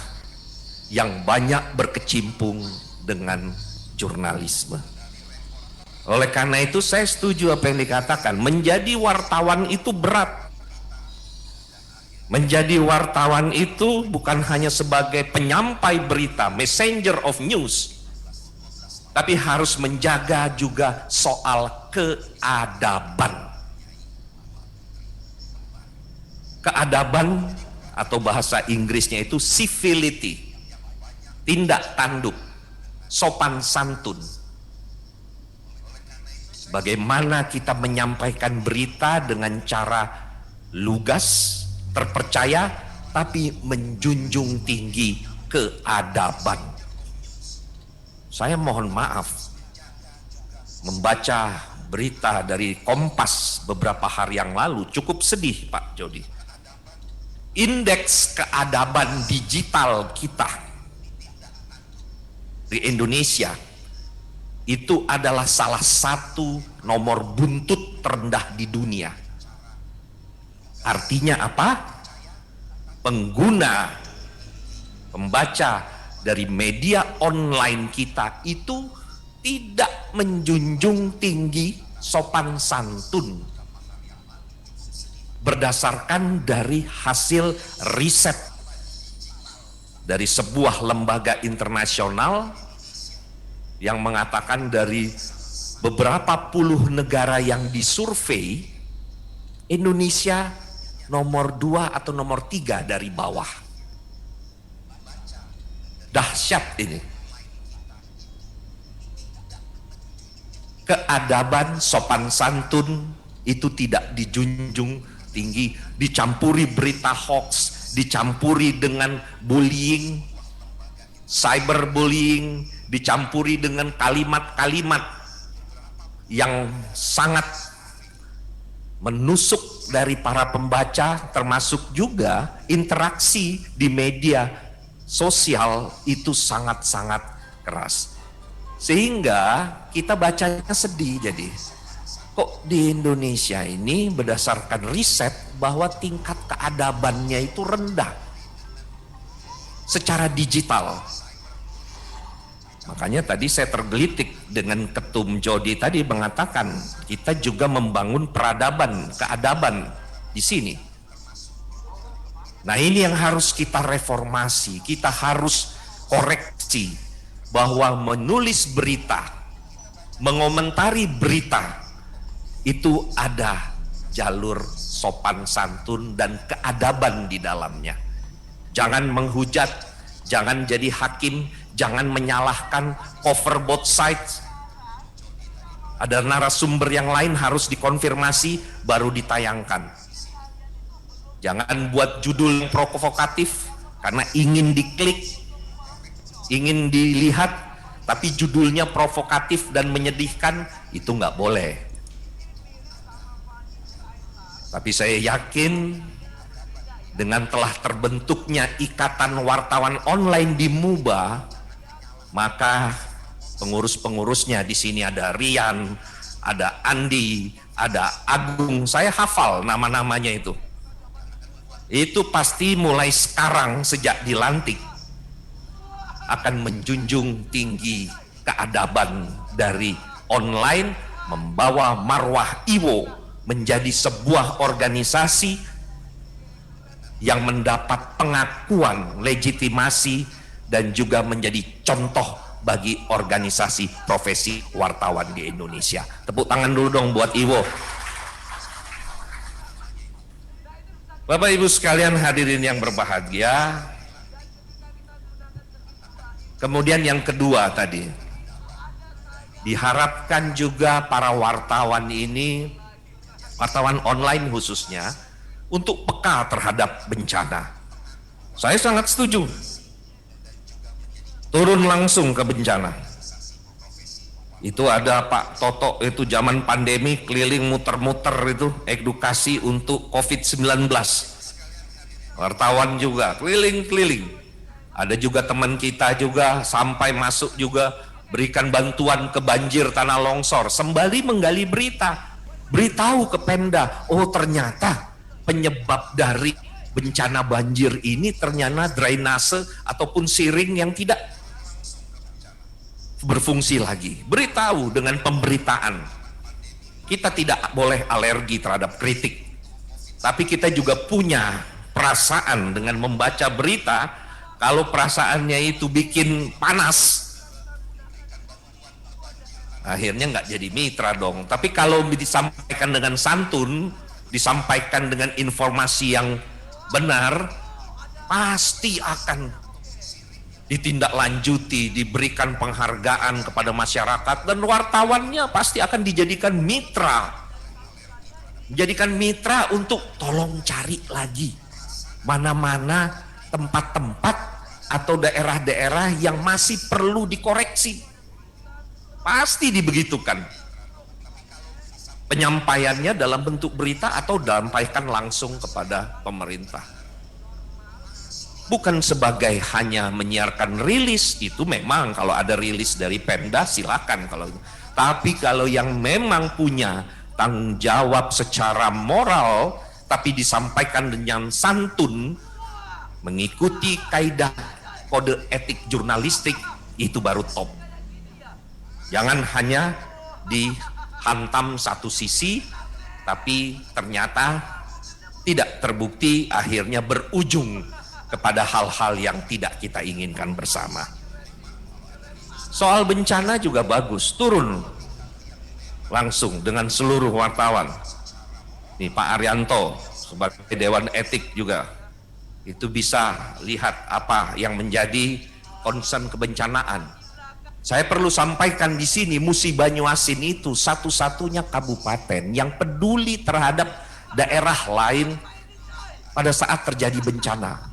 yang banyak berkecimpung dengan jurnalisme. Oleh karena itu saya setuju apa yang dikatakan, menjadi wartawan itu berat. Menjadi wartawan itu bukan hanya sebagai penyampai berita, messenger of news, tapi harus menjaga juga soal keadaban. Keadaban atau bahasa Inggrisnya itu civility, tindak tanduk, sopan santun. Bagaimana kita menyampaikan berita dengan cara lugas, terpercaya, tapi menjunjung tinggi keadaban. Saya mohon maaf, membaca berita dari Kompas beberapa hari yang lalu cukup sedih Pak Jody. Indeks keadaban digital kita di Indonesia itu adalah salah satu nomor buntut terendah di dunia. Artinya apa? Pengguna, pembaca dari media online kita itu tidak menjunjung tinggi sopan santun. Berdasarkan dari hasil riset dari sebuah lembaga internasional yang mengatakan dari beberapa puluh negara yang disurvei, Indonesia nomor 2 atau nomor 3 dari bawah. Dahsyat ini. Keadaban, sopan santun itu tidak dijunjung tinggi, dicampuri berita hoax, dicampuri dengan bullying, cyberbullying, dicampuri dengan kalimat-kalimat yang sangat menusuk dari para pembaca, termasuk juga interaksi di media sosial itu sangat-sangat keras. Sehingga kita bacanya sedih. Jadi kok di Indonesia ini berdasarkan riset bahwa tingkat keadabannya itu rendah secara digital. Makanya tadi saya tergelitik dengan Ketum Jody tadi mengatakan kita juga membangun peradaban, keadaban di sini. Nah ini yang harus kita reformasi, kita harus koreksi bahwa menulis berita, mengomentari berita itu ada jalur sopan santun dan keadaban di dalamnya. Jangan menghujat, jangan jadi hakim, jangan menyalahkan, cover both sides. Ada narasumber yang lain harus dikonfirmasi baru ditayangkan. Jangan buat judul yang provokatif karena ingin diklik, ingin dilihat, tapi judulnya provokatif dan menyedihkan, itu nggak boleh. Tapi saya yakin dengan telah terbentuknya Ikatan Wartawan Online di MUBA, maka pengurus-pengurusnya di sini ada Rian, ada Andi, ada Agung, saya hafal nama-namanya itu. Itu pasti mulai sekarang sejak dilantik akan menjunjung tinggi keadaban dari online, membawa marwah IWO menjadi sebuah organisasi yang mendapat pengakuan, legitimasi, dan juga menjadi contoh bagi organisasi profesi wartawan di Indonesia. Tepuk tangan dulu dong buat IWO. Bapak Ibu sekalian hadirin yang berbahagia. Kemudian yang kedua tadi, diharapkan juga para wartawan ini, wartawan online khususnya, untuk peka terhadap bencana. Saya sangat setuju. Turun langsung ke bencana. Itu ada Pak Toto, itu zaman pandemi keliling muter-muter itu edukasi untuk COVID-19. Wartawan juga keliling-keliling. Ada juga teman kita juga sampai masuk juga berikan bantuan ke banjir tanah longsor sembari menggali berita. Beritahu ke Pemda, oh ternyata penyebab dari bencana banjir ini ternyata drainase ataupun siring yang tidak berfungsi lagi. Beritahu dengan pemberitaan. Kita tidak boleh alergi terhadap kritik, tapi kita juga punya perasaan dengan membaca berita. Kalau perasaannya itu bikin panas, akhirnya nggak jadi mitra dong. Tapi kalau disampaikan dengan santun, disampaikan dengan informasi yang benar, pasti akan ditindaklanjuti, diberikan penghargaan kepada masyarakat, dan wartawannya pasti akan dijadikan mitra. Menjadikan mitra untuk tolong cari lagi mana-mana tempat-tempat atau daerah-daerah yang masih perlu dikoreksi. Pasti dibegitukan. Penyampaiannya dalam bentuk berita atau disampaikan langsung kepada pemerintah. Bukan sebagai hanya menyiarkan rilis, itu memang kalau ada rilis dari Pemda silakan kalau itu. Tapi kalau yang memang punya tanggung jawab secara moral tapi disampaikan dengan santun, mengikuti kaidah kode etik jurnalistik, itu baru top. Jangan hanya dihantam satu sisi tapi ternyata tidak terbukti, akhirnya berujung kepada hal-hal yang tidak kita inginkan bersama. Soal bencana juga bagus, turun langsung dengan seluruh wartawan. Nih Pak Arianto sebagai Dewan Etik juga itu bisa lihat apa yang menjadi concern kebencanaan. Saya perlu sampaikan di sini, Musi Banyuasin itu satu-satunya kabupaten yang peduli terhadap daerah lain pada saat terjadi bencana.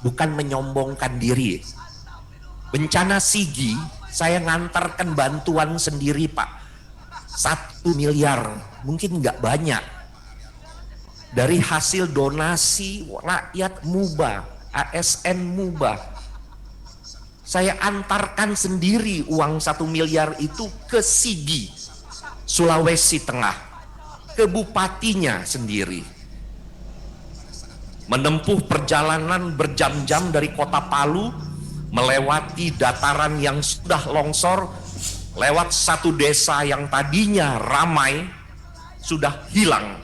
Bukan menyombongkan diri. Bencana Sigi, saya ngantarkan bantuan sendiri Pak. 1 miliar, mungkin nggak banyak. Dari hasil donasi rakyat MUBA, ASN MUBA. Saya antarkan sendiri uang 1 miliar itu ke Sigi, Sulawesi Tengah. Ke bupatinya sendiri. Menempuh perjalanan berjam-jam dari kota Palu melewati dataran yang sudah longsor, lewat satu desa yang tadinya ramai, sudah hilang.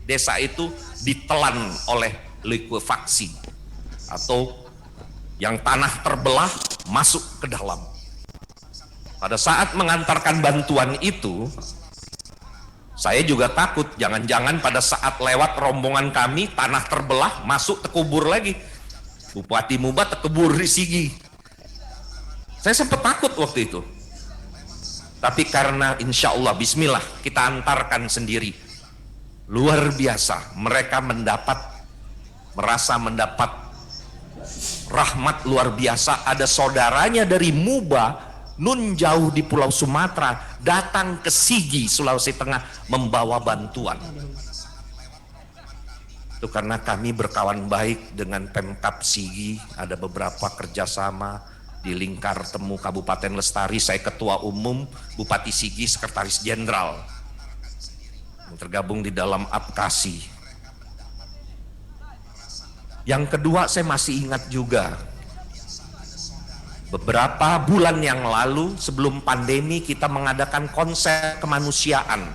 Desa itu ditelan oleh likuifaksi atau yang tanah terbelah masuk ke dalam. Pada saat mengantarkan bantuan itu, saya juga takut jangan-jangan pada saat lewat rombongan kami tanah terbelah masuk terkubur lagi. Bupati Muba terkubur di Sigi. Saya sempat takut waktu itu. Tapi karena insya Allah bismillah kita antarkan sendiri. Luar biasa, mereka merasa mendapat rahmat luar biasa. Ada saudaranya dari Muba, nun jauh di Pulau Sumatera, datang ke Sigi, Sulawesi Tengah membawa bantuan. Itu karena kami berkawan baik dengan Pemkab Sigi, ada beberapa kerjasama di lingkar temu Kabupaten Lestari. Saya ketua umum, Bupati Sigi sekretaris jenderal yang tergabung di dalam Apkasi. Yang kedua, saya masih ingat juga beberapa bulan yang lalu sebelum pandemi kita mengadakan konser kemanusiaan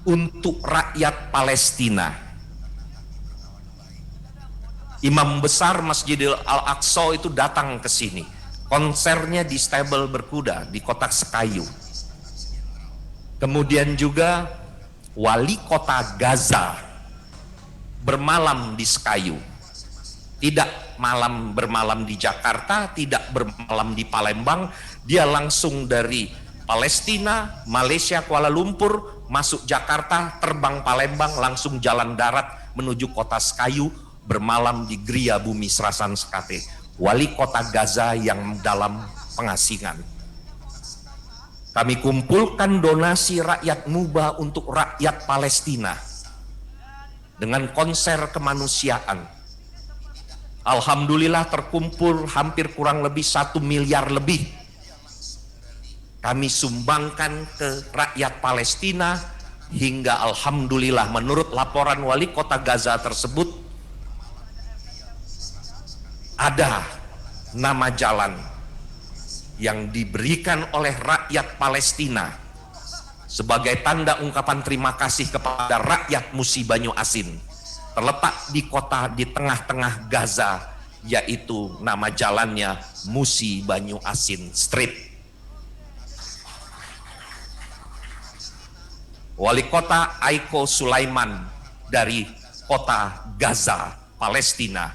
untuk rakyat Palestina. Imam besar Masjidil Al-Aqsa itu datang ke sini. Konsernya di Stable Berkuda di Kota Sekayu. Kemudian juga wali kota Gaza bermalam di Sekayu. Tidak bermalam di Jakarta, tidak bermalam di Palembang. Dia langsung dari Palestina, Malaysia, Kuala Lumpur, masuk Jakarta, terbang Palembang, langsung jalan darat menuju Kota Sekayu, bermalam di Gria Bumi Serasan Sekate, wali kota Gaza yang dalam pengasingan. Kami kumpulkan donasi rakyat Muba untuk rakyat Palestina dengan konser kemanusiaan. Alhamdulillah terkumpul hampir kurang lebih 1 miliar lebih. Kami sumbangkan ke rakyat Palestina hingga alhamdulillah menurut laporan wali kota Gaza tersebut ada nama jalan yang diberikan oleh rakyat Palestina sebagai tanda ungkapan terima kasih kepada rakyat Musi Banyu Asin, terletak di kota di tengah-tengah Gaza, yaitu nama jalannya Musi Banyu Asin Street. Wali kota Aiko Sulaiman dari kota Gaza, Palestina,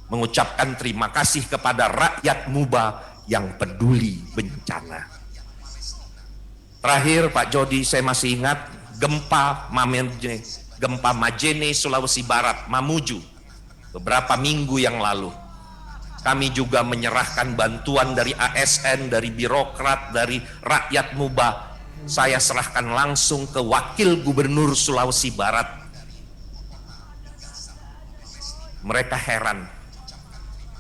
mengucapkan terima kasih kepada rakyat Muba yang peduli bencana. Terakhir Pak Jody, saya masih ingat gempa Majene, Sulawesi Barat, Mamuju, beberapa minggu yang lalu. Kami juga menyerahkan bantuan dari ASN, dari birokrat, dari rakyat Muba. Saya serahkan langsung ke Wakil Gubernur Sulawesi Barat. Mereka heran,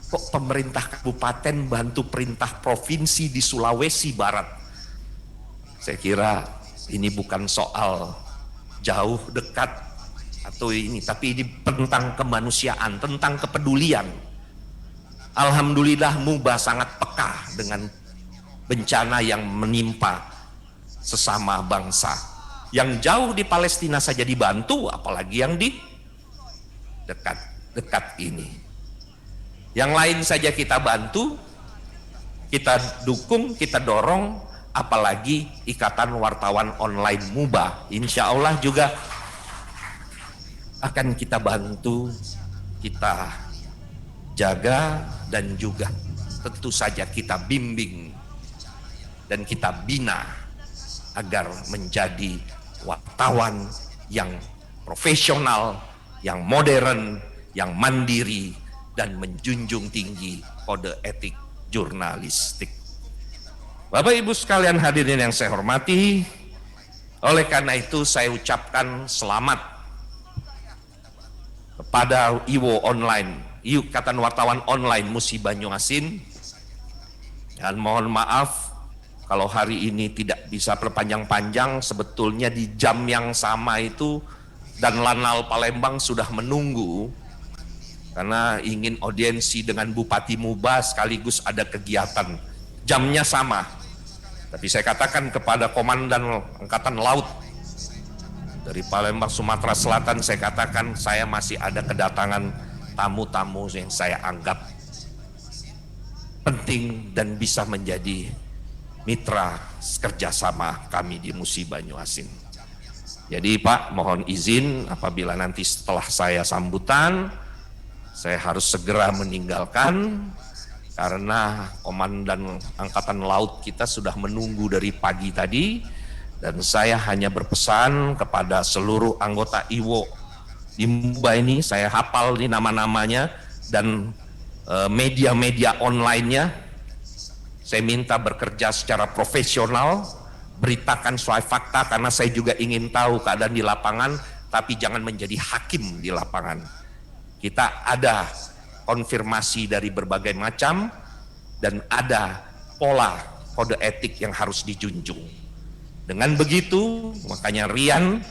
kok pemerintah kabupaten bantu perintah provinsi di Sulawesi Barat. Saya kira ini bukan soal jauh dekat atau ini, tapi ini tentang kemanusiaan, tentang kepedulian. Alhamdulillah Muba sangat peka dengan bencana yang menimpa sesama bangsa. Yang jauh di Palestina saja dibantu, apalagi yang di dekat ini. Yang lain saja kita bantu, kita dukung, kita dorong, apalagi Ikatan Wartawan Online Muba. Insya Allah juga akan kita bantu, kita jaga, dan juga tentu saja kita bimbing dan kita bina agar menjadi wartawan yang profesional, yang modern, yang mandiri, dan menjunjung tinggi kode etik jurnalistik. Bapak Ibu sekalian hadirin yang saya hormati, oleh karena itu saya ucapkan selamat kepada IWO Online, Ikatan Wartawan Online Musi Banyu Asin, dan mohon maaf kalau hari ini tidak bisa berpanjang-panjang. Sebetulnya di jam yang sama itu dan Lanal Palembang sudah menunggu karena ingin audiensi dengan Bupati Muba sekaligus ada kegiatan. Jamnya sama. Tapi saya katakan kepada Komandan Angkatan Laut dari Palembang, Sumatera Selatan, saya katakan saya masih ada kedatangan tamu-tamu yang saya anggap penting dan bisa menjadi mitra kerjasama kami di Musi Banyuasin. Jadi Pak, mohon izin apabila nanti setelah saya sambutan, saya harus segera meninggalkan karena Komandan Angkatan Laut kita sudah menunggu dari pagi tadi. Dan saya hanya berpesan kepada seluruh anggota IWO di Muba ini, saya hafal di nama-namanya dan media-media online-nya. Saya minta bekerja secara profesional, beritakan sesuai fakta karena saya juga ingin tahu keadaan di lapangan, tapi jangan menjadi hakim di lapangan. Kita ada konfirmasi dari berbagai macam dan ada pola kode etik yang harus dijunjung. Dengan begitu, makanya Rian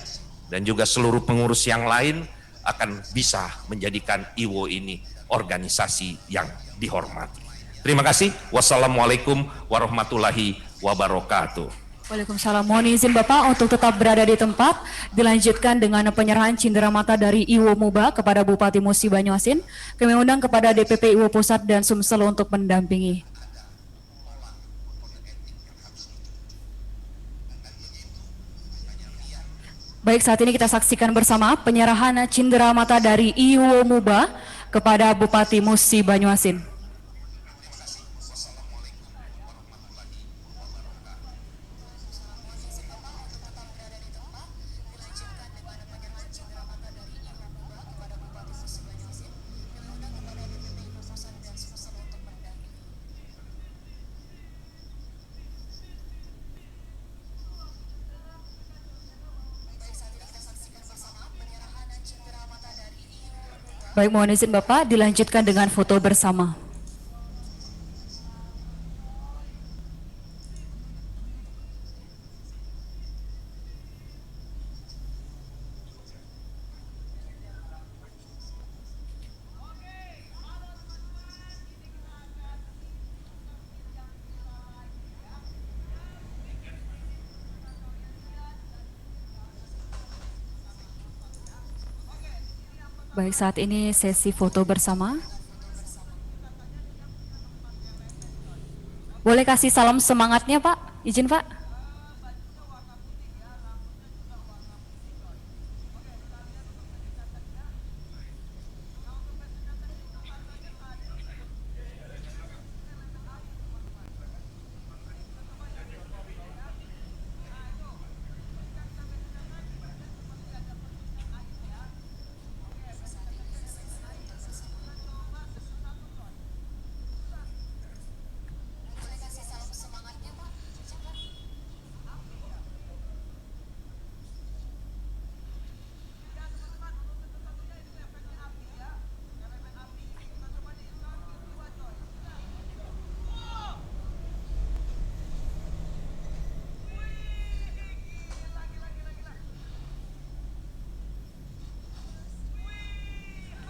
dan juga seluruh pengurus yang lain akan bisa menjadikan IWO ini organisasi yang dihormati. Terima kasih. Wassalamualaikum warahmatullahi wabarakatuh. Waalaikumsalam. Mohon izin Bapak untuk tetap berada di tempat. Dilanjutkan dengan penyerahan cindera mata dari IWO Muba kepada Bupati Musi Banyuasin. Kami undang kepada DPP IWO Pusat dan Sumsel untuk mendampingi. Baik, saat ini kita saksikan bersama penyerahan cindera mata dari IWO Muba kepada Bupati Musi Banyuasin. Baik, mohon izin Bapak, dilanjutkan dengan foto bersama. Baik, saat ini sesi foto bersama. Boleh kasih salam semangatnya Pak? Izin Pak.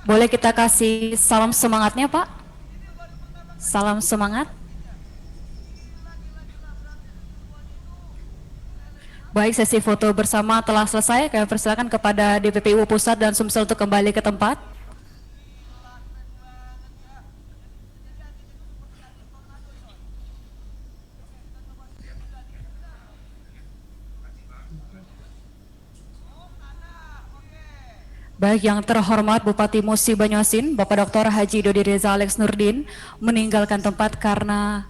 Boleh kita kasih salam semangatnya Pak? Salam semangat. Baik, sesi foto bersama telah selesai. Kami persilakan kepada DPP IWO Pusat dan Sumsel untuk kembali ke tempat. Baik, yang terhormat Bupati Musi Banyuasin, Bapak Dr. Haji Dodi Reza Alex Nurdin meninggalkan tempat karena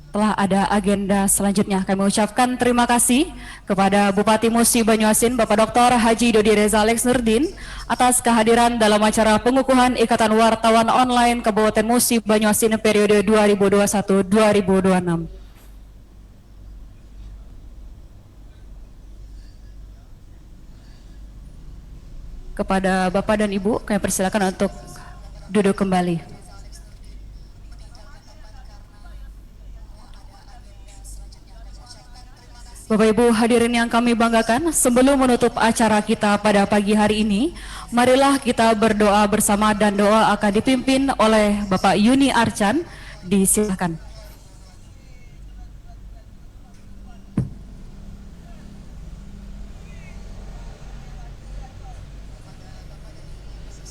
telah ada agenda selanjutnya. Kami ucapkan terima kasih kepada Bupati Musi Banyuasin, Bapak Dr. Haji Dodi Reza Alex Nurdin atas kehadiran dalam acara pengukuhan Ikatan Wartawan Online Kabupaten Musi Banyuasin periode 2021-2026. Kepada Bapak dan Ibu, kami persilakan untuk duduk kembali. Bapak Ibu hadirin yang kami banggakan, sebelum menutup acara kita pada pagi hari ini, marilah kita berdoa bersama dan doa akan dipimpin oleh Bapak Yuni Arcan. Disilakan.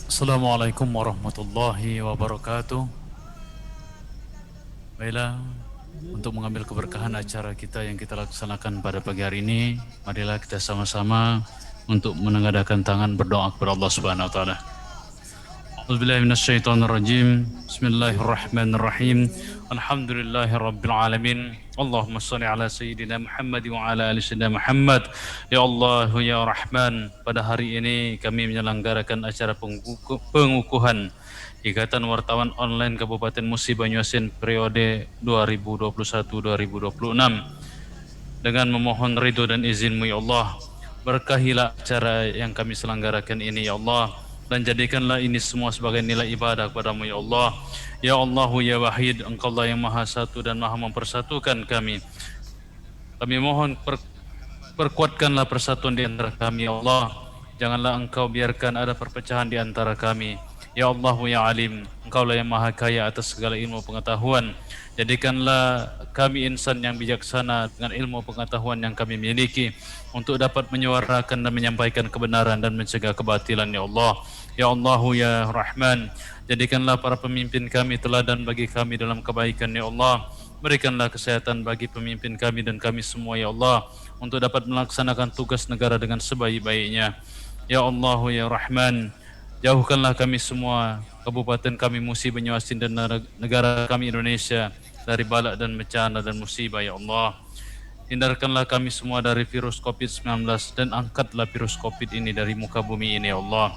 Assalamualaikum warahmatullahi wabarakatuh. Baiklah, untuk mengambil keberkahan acara kita yang kita laksanakan pada pagi hari ini, marilah kita sama-sama untuk menengadahkan tangan berdoa kepada Allah Subhanahu wa taala. A'udzubillahi minasyaitonirrajim. Bismillahirrahmanirrahim. Alhamdulillahirabbil alamin. Allahumma shalli ala sayyidina Muhammad wa ala ali sayyidina Muhammad. Ya Allah ya Rahman, pada hari ini kami menyelenggarakan acara pengukuhan Ikatan Wartawan Online Kabupaten Musi Banyuasin periode 2021-2026 dengan memohon ridho dan izin-Mu ya Allah. Berkahilah acara yang kami selenggarakan ini ya Allah, dan jadikanlah ini semua sebagai nilai ibadah kepada-Mu ya Allah. Ya Allah ya Wahid, Engkau lah yang Maha Satu dan Maha Mempersatukan kami. Kami mohon perkuatkanlah persatuan di antara kami ya Allah. Janganlah Engkau biarkan ada perpecahan di antara kami. Ya Allah ya Alim, Engkau lah yang Maha Kaya atas segala ilmu pengetahuan. Jadikanlah kami insan yang bijaksana dengan ilmu pengetahuan yang kami miliki untuk dapat menyuarakan dan menyampaikan kebenaran dan mencegah kebatilan ya Allah. Ya Allah ya Rahman, jadikanlah para pemimpin kami teladan bagi kami dalam kebaikan ya Allah. Berikanlah kesehatan bagi pemimpin kami dan kami semua ya Allah, untuk dapat melaksanakan tugas negara dengan sebaik-baiknya. Ya Allah ya Rahman, jauhkanlah kami semua, kabupaten kami Musi Banyuasin dan negara kami Indonesia dari balak dan bencana dan musibah ya Allah. Hindarkanlah kami semua dari virus COVID-19 dan angkatlah virus COVID ini dari muka bumi ini ya Allah.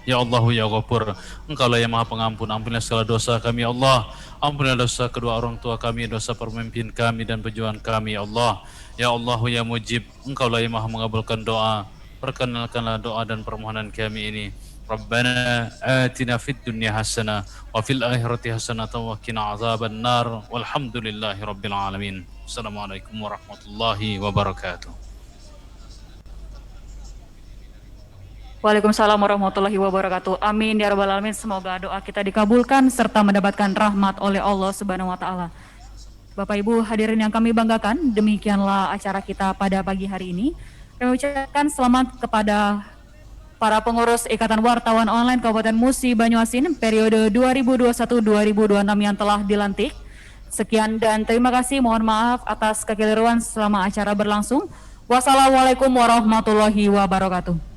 Ya Allah ya Ghafur, Engkaulah yang Maha Pengampun. Ampunilah segala dosa kami ya Allah. Ampunilah dosa kedua orang tua kami, dosa pemimpin kami dan pejuang kami ya Allah. Ya Allah ya Mujib, Engkaulah yang Maha mengabulkan doa. Perkenalkanlah doa dan permohonan kami ini. Rabbana atina fid dunya hasanah wa fil akhirati hasanah wa qina azaban nar. Walhamdulillahi rabbil alamin. Assalamualaikum warahmatullahi wabarakatuh. Waalaikumsalam warahmatullahi wabarakatuh. Amin ya rabbal alamin. Semoga doa kita dikabulkan serta mendapatkan rahmat oleh Allah Subhanahu wa taala. Bapak Ibu hadirin yang kami banggakan, demikianlah acara kita pada pagi hari ini. Kami ucapkan selamat kepada para pengurus Ikatan Wartawan Online Kabupaten Musi Banyuasin periode 2021-2026 yang telah dilantik. Sekian dan terima kasih. Mohon maaf atas kekeliruan selama acara berlangsung. Wassalamualaikum warahmatullahi wabarakatuh.